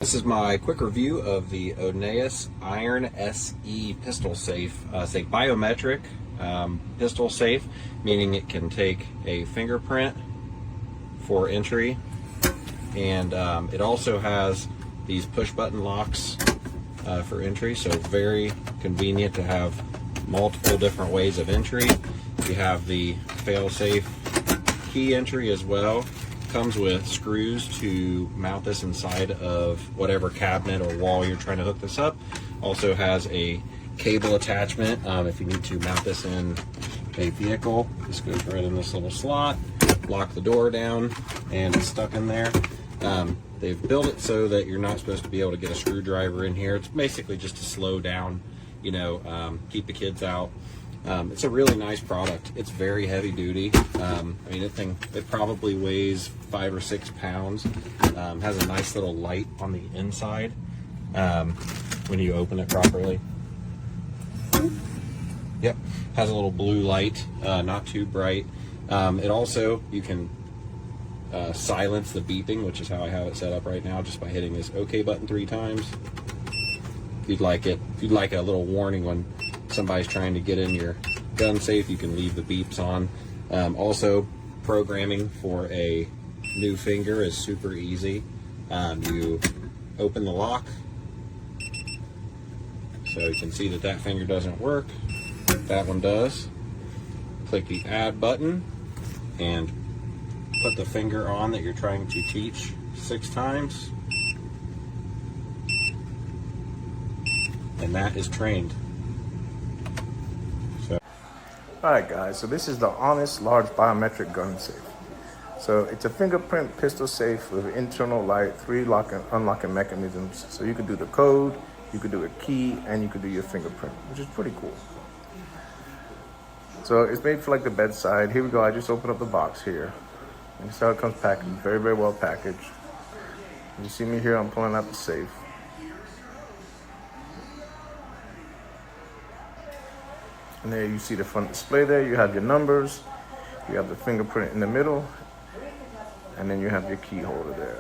This is my quick review of the ONNAIS Iron SE pistol safe. It's a biometric pistol safe, meaning it can take a fingerprint for entry, and it also has these push button locks for entry, so very convenient to have multiple different ways of entry. You have the fail-safe key entry as well. Comes with screws to mount this inside of whatever cabinet or wall you're trying to hook this up. Also has a cable attachment if you need to mount this in a vehicle. This goes right in this little slot. Lock the door down and it's stuck in there. They've built it so that you're not supposed to be able to get a screwdriver in here. It's basically just to slow down, you know, keep the kids out. It's a really nice product. It's very heavy duty. I mean, it probably weighs 5 or 6 pounds. Has a nice little light on the inside when you open it properly. Yep, has a little blue light, not too bright. It also, you can silence the beeping, which is how I have it set up right now, just by hitting this OK button 3 times. If you'd like a little warning when somebody's trying to get in your gun safe, you can leave the beeps on. Also, programming for a new finger is super easy. You open the lock, so you can see that that finger doesn't work. That one does. Click the add button and put the finger on that you're trying to teach 6 times, and that is trained. Alright guys, so this is the ONNAIS large biometric gun safe. So it's a fingerprint pistol safe with internal light, 3 lock and unlocking mechanisms. So you could do the code, you could do a key, and you could do your fingerprint, which is pretty cool. So it's made for like the bedside. Here we go, I just opened up the box here. And this is how it comes packaged, very, very well packaged. You see me here, I'm pulling out the safe. And there you see the front display there. You have your numbers, you have the fingerprint in the middle, and then you have your key holder there.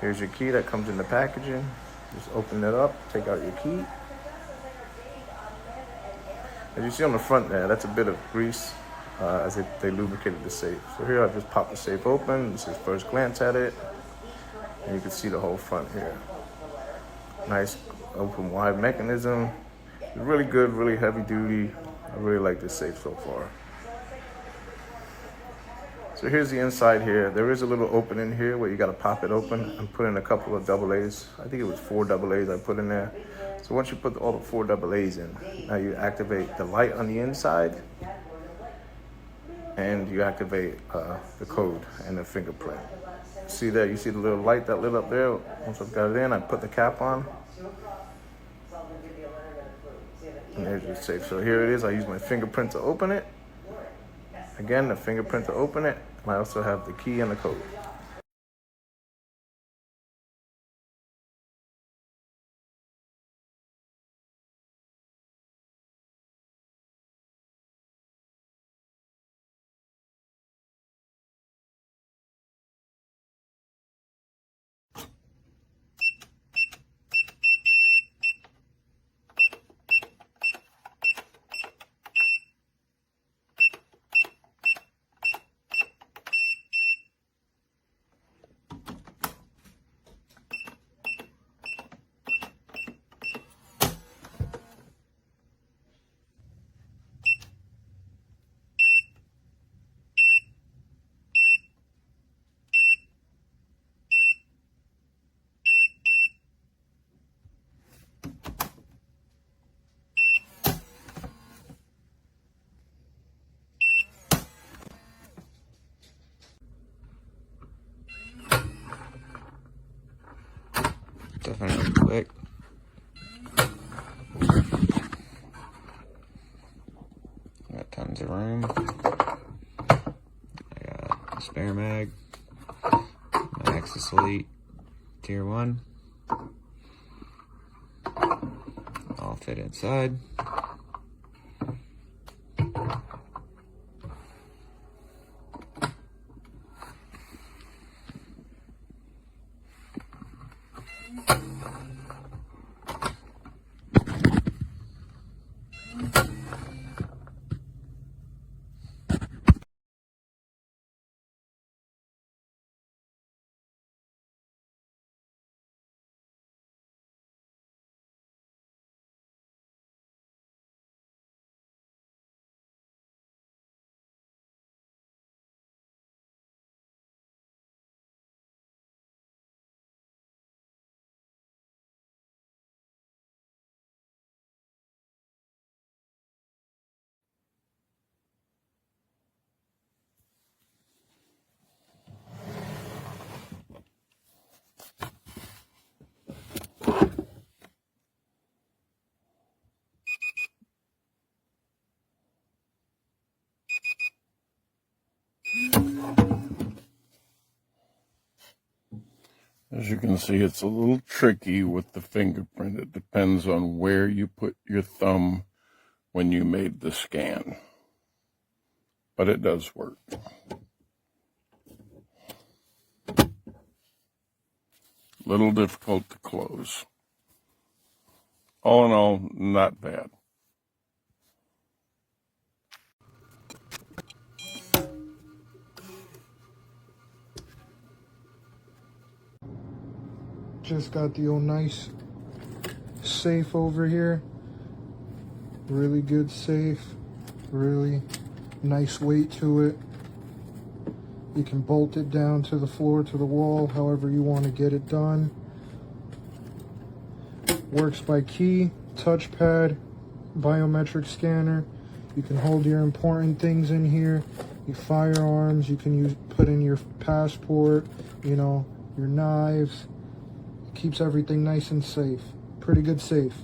Here's your key that comes in the packaging. Just open it up, take out your key. As you see on the front there, that's a bit of grease as they lubricated the safe. So here I've just popped the safe open. This is first glance at it. And you can see the whole front here. Nice open wide mechanism. Really good, really heavy duty. I really like this safe so far. So here's the inside here. There is a little opening here where you got to pop it open and put in a couple of AA's. I think it was 4 AA's I put in there. So once you put all the 4 AA's in, now you activate the light on the inside, and you activate the code and the fingerprint. See that? You see the little light that lit up there? Once I've got it in, I put the cap on. And there's your safe. So here it is. I use my fingerprint to open it. Again, the fingerprint to open it. And I also have the key and the code. Definitely quick. Got tons of room. I got a spare mag, my Axis Elite Tier 1. All fit inside. As you can see, it's a little tricky with the fingerprint. It depends on where you put your thumb when you made the scan, but it does work. Little difficult to close. All in all, not bad. Just got the ONNAIS safe over here. Really good safe. Really nice weight to it. You can bolt it down to the floor, to the wall, however you want to get it done. Works by key, touchpad, biometric scanner. You can hold your important things in here. Your firearms, you can put in your passport, you know, your knives. It keeps everything nice and safe. Pretty good safe.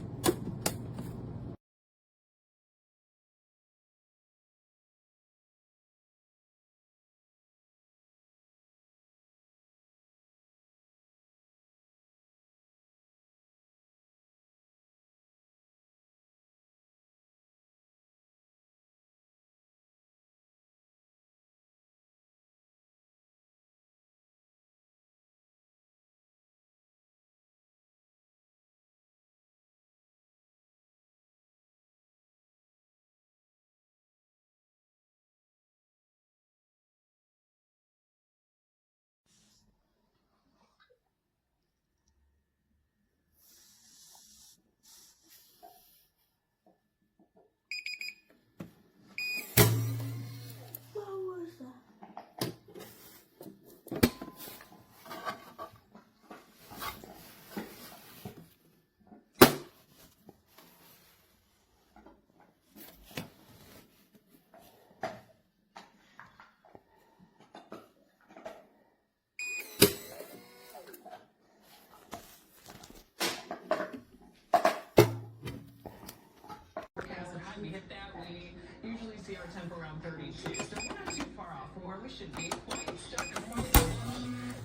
We hit that, we usually see our temp around 32, so we're not too far off from where we should be. Quite starting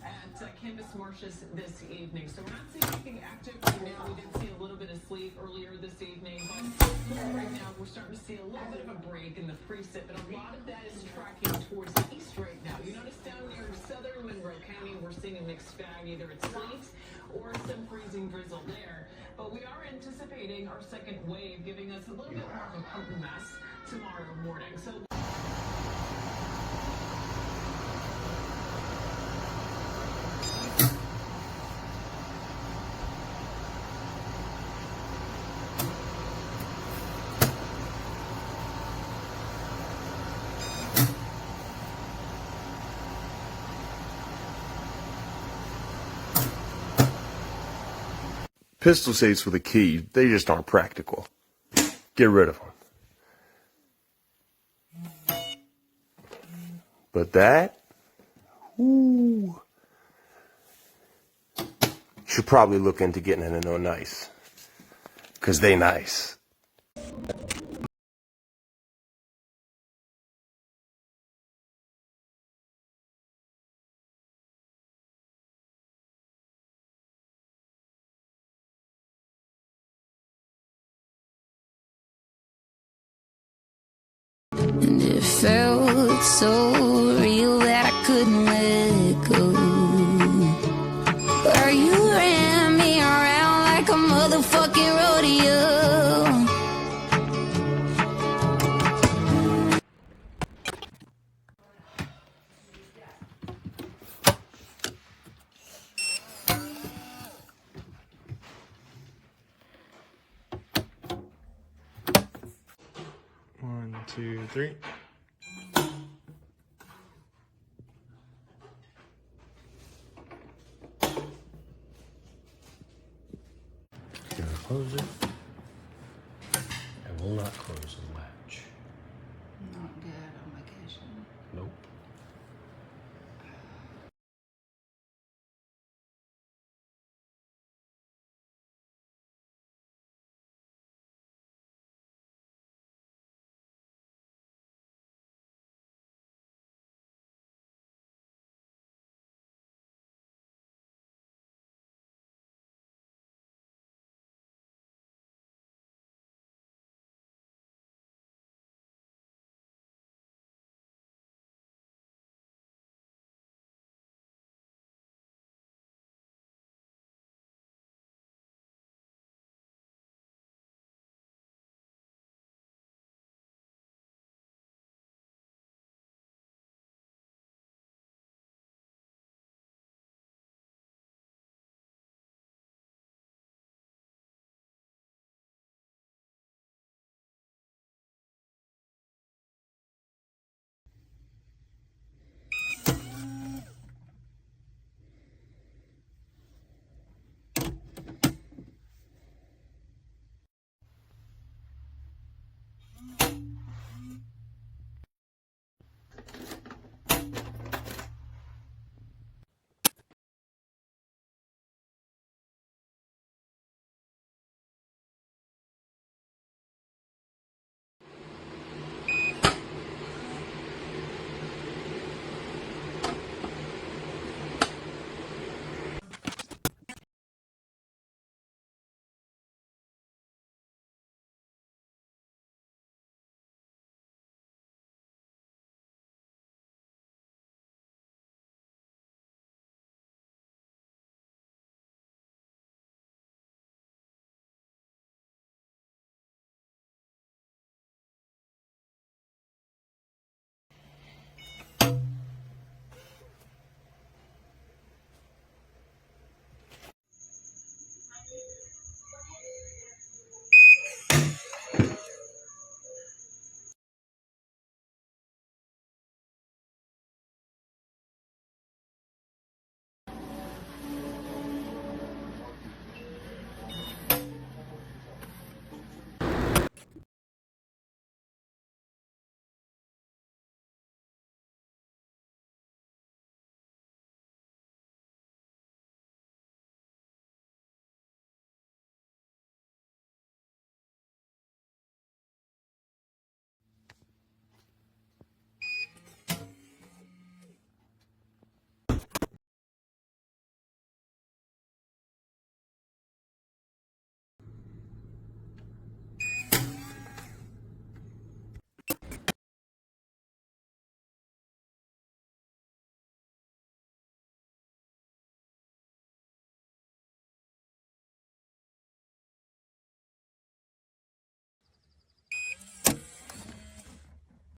at Canvas Marshes this evening, so we're not seeing anything active right now. We did see a little bit of sleep earlier this evening, but right now we're starting to see a little bit of a break in the precip, but a lot of that is tracking towards the east right now. You notice down near southern Monroe County, we're seeing a mixed bag. Either it's sleet or some freezing drizzle there. But we are anticipating our second wave giving us a little bit more of a pumpkin mess tomorrow morning. So Pistol safes with a key, they just aren't practical. Get rid of them. But that, ooh, should probably look into getting an ONNAIS, because they nice. And it felt so real that I couldn't let go. Where you ran me motherfucking rodeo. One, two, three. Gonna close it. I will not close it.